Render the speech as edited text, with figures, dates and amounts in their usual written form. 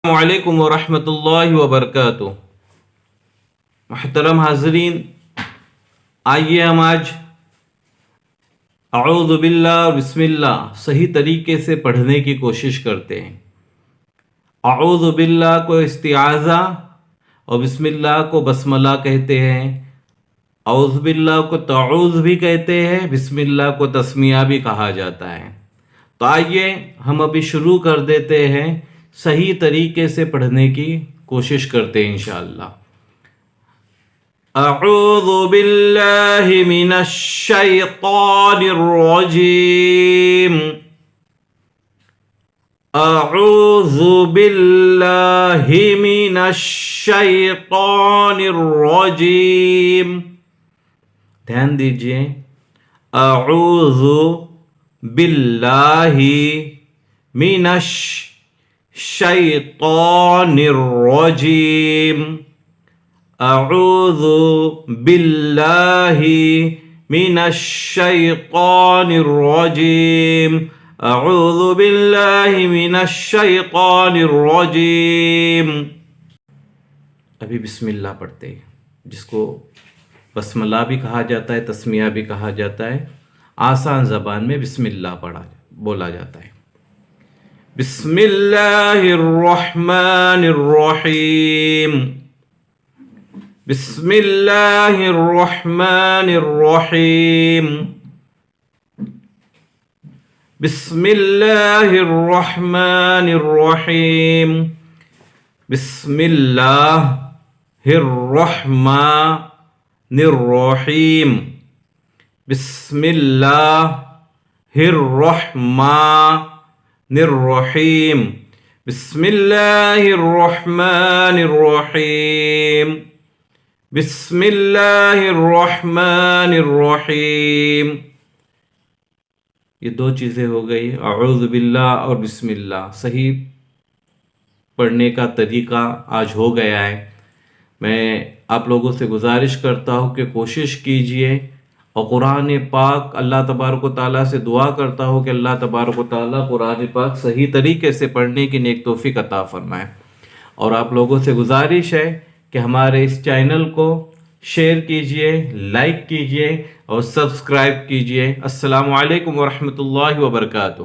السلام علیکم ورحمۃ اللہ وبرکاتہ۔ محترم حاضرین، آئیے ہم آج اعوذباللہ+bismillah صحیح طریقے سے پڑھنے کی کوشش کرتے ہیں۔ اعوذباللہ کو استعاذہ اور بسم اللہ کو بسملہ کہتے ہیں، اعوذباللہ کو تعوذ بھی کہتے ہیں، بسم اللہ کو تسمیہ بھی کہا جاتا ہے۔ تو آئیے ہم ابھی شروع کر دیتے ہیں، صحیح طریقے سے پڑھنے کی کوشش کرتے ہیں انشاءاللہ۔ اعوذ باللہ من الشیطان الرجیم، اعوذ باللہ من الشیطان الرجیم، دھیان دیجئے، اعوذ باللہ من الشیطان الرجیم، اعوذ باللہ من الشیطان الرجیم، اعوذ باللہ من الشیطان الرجیم۔ ابھی بسم اللہ پڑھتے ہیں، جس کو بسملہ بھی کہا جاتا ہے، تسمیہ بھی کہا جاتا ہے۔ آسان زبان میں بسم اللہ بولا جاتا ہے۔ بسم اللہ الرحمن الرحیم، بسم اللہ الرحمن الرحیم، بسم اللہ الرحمن الرحیم، بسم اللہ الرحمن الرحیم، بسم اللہ الرحمن الرحیم، بسم اللہ الرحمن الرحیم، بسم اللہ الرحمن الرحیم۔ یہ دو چیزیں ہو گئی، اعوذ باللہ اور بسم اللہ۔ صحیح پڑھنے کا طریقہ آج ہو گیا ہے۔ میں آپ لوگوں سے گزارش کرتا ہوں کہ کوشش کیجئے اور قرآن پاک، اللہ تبارک و تعالیٰ سے دعا کرتا ہوں کہ اللہ تبارک و تعالیٰ قرآن پاک صحیح طریقے سے پڑھنے کی نیک توفیق عطا فرمائے۔ اور آپ لوگوں سے گزارش ہے کہ ہمارے اس چینل کو شیئر کیجئے، لائک کیجئے اور سبسکرائب کیجئے۔ السلام علیکم ورحمۃ اللہ وبرکاتہ۔